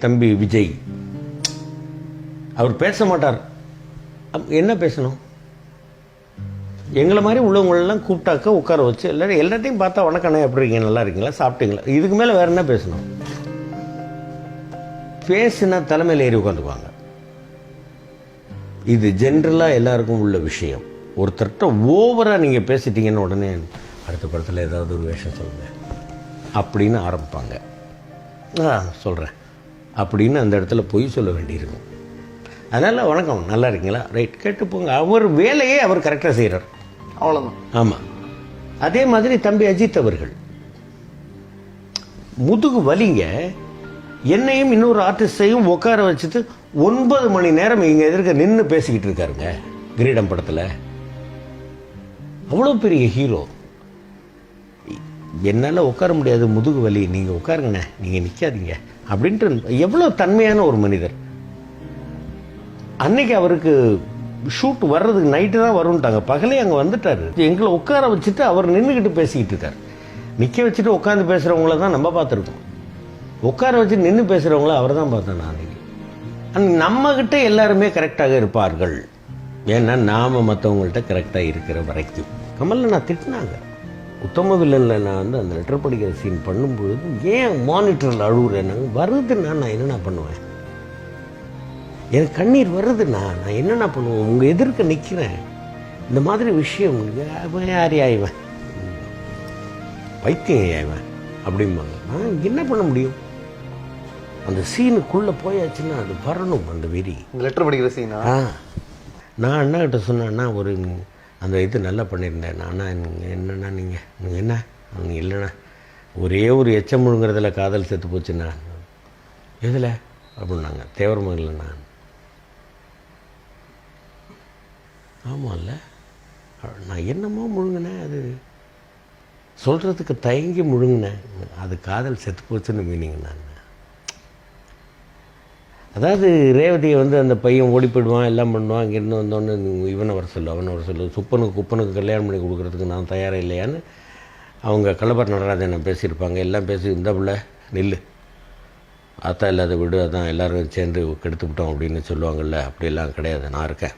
தம்பி விஜய் அவர் பேச மாட்டார். என்ன பேசணும்? எங்களை மாதிரி உள்ளவங்களெல்லாம் கூப்பிட்டாக்க உட்கார வச்சு எல்லாத்தையும் பார்த்தா வணக்கண்ணே எப்படி இருக்கீங்க, நல்லா இருக்கீங்களா, சாப்பிட்டீங்களா, இதுக்கு மேலே வேறு என்ன பேசணும்? பேசுனா தலைமையில் ஏறி உட்காந்துக்குவாங்க. இது ஜென்ரலாக எல்லாருக்கும் உள்ள விஷயம். ஒருத்தர்கிட்ட ஓவராக நீங்கள் பேசிட்டீங்கன்னு உடனே அடுத்த படத்தில் ஏதாவது ஒரு வேஷம் சொல்லுங்க அப்படின்னு ஆரம்பிப்பாங்க. சொல்கிறேன் அப்படின்னு அந்த இடத்துல பொய் சொல்ல வேண்டியிருக்கும். அதனால் வணக்கம் நல்லா இருக்கீங்களா, ரைட், கேட்டுப்போங்க. அவர் வேலையே அவர் கரெக்டாக செய்கிறார், அவ்வளோதான். ஆமாம். அதே மாதிரி தம்பி அஜித் அவர்கள் முதுகு வலிங்க என்னையும் இன்னொரு ஆர்டிஸ்டையும் உட்கார வச்சுட்டு 9 மணி நேரம் இங்கே எதிர்க்க நின்று பேசிக்கிட்டு இருக்காருங்க கிரீடம் படத்தில். அவ்வளோ பெரிய ஹீரோ. என்னால் உட்கார முடியாது, முதுகு வலி, நீங்கள் உட்காருங்கண்ணே, நீங்கள் நிற்காதீங்க அப்படின்ட்டு எவ்வளோ தன்மையான ஒரு மனிதர். அன்னைக்கு அவருக்கு ஷூட் வர்றதுக்கு நைட்டு தான் வரும்ட்டாங்க, பகலே அங்கே வந்துட்டார். எங்களை உட்கார வச்சுட்டு அவர் நின்றுக்கிட்டு பேசிக்கிட்டு இருக்கார். நிற்க வச்சுட்டு உட்காந்து பேசுகிறவங்கள தான் நம்ம பார்த்துருக்கோம், உட்கார வச்சு நின்று பேசுகிறவங்கள அவர் தான் பார்த்தேன் நான் அன்றைக்கி. நம்மக்கிட்ட எல்லாருமே கரெக்டாக இருப்பார்கள், ஏன்னா நாம் மற்றவங்கள்ட்ட கரெக்டாக இருக்கிற வரைக்கும். கமலில் நான் திட்டினாங்க, உத்தம வில்லனில் நான் வந்து அந்த லெட்டர் படிக்கிற சீன் பண்ணும்பொழுது ஏன் மானிட்டரில் அழுகுறேன்னு வருதுன்னா நான் என்னென்ன பண்ணுவேன்? எனக்கு கண்ணீர் வருதுண்ணா, நான் என்னென்ன பண்ணுவேன்? உங்கள் எதிர்க்க நிற்கிறேன். இந்த மாதிரி விஷயம் யார் ஆயிவேன், வைத்தியம் ஆயிவேன் அப்படிம்பாங்க. நான் என்ன பண்ண முடியும்? அந்த சீனுக்குள்ளே போயாச்சுன்னா அது வரணும் அந்த வெறி. லெட்டர் படிக்கிற சீனா? நான் அண்ணாக்கிட்ட சொன்னேன்னா ஒரு அந்த இது நல்லா பண்ணியிருந்தேன். அண்ணா என்னண்ணா நீங்கள் என்ன நீங்கள் இல்லைண்ணா ஒரே ஒரு எச்சம் முழுங்கிறதுல காதல் செத்து போச்சுண்ணா. எதில் அப்படின்னாங்க. தேவரமங்கல. நான் ஆமாம்ல, நான் என்னமோ முழுங்கினேன், அது சொல்கிறதுக்கு தயங்கி முழுங்கினேன், அது காதல் செத்து போச்சுன்னு மீனிங். நான் அதாவது ரேவதியை வந்து அந்த பையன் ஓடி போயிடுவான், எல்லாம் பண்ணுவான், இங்கேருந்து வந்தோன்னு இவனை வர சொல்லு அவனை வர சொல்லு, சுப்பனுக்கு குப்பனுக்கு கல்யாணம் பண்ணி கொடுக்குறதுக்கு நான் தயாராக இல்லையான்னு அவங்க கள்ளப்பர் நடராஜன் பேசியிருப்பாங்க. எல்லாம் பேசி இந்த பிள்ளை நில்லு, ஆத்தா இல்லாத விடு, அதான் எல்லோரும் சேர்ந்து கெடுத்து விட்டோம் அப்படின்னு சொல்லுவாங்கள்ல, அப்படியெல்லாம் கிடையாது, நான் இருக்கேன்.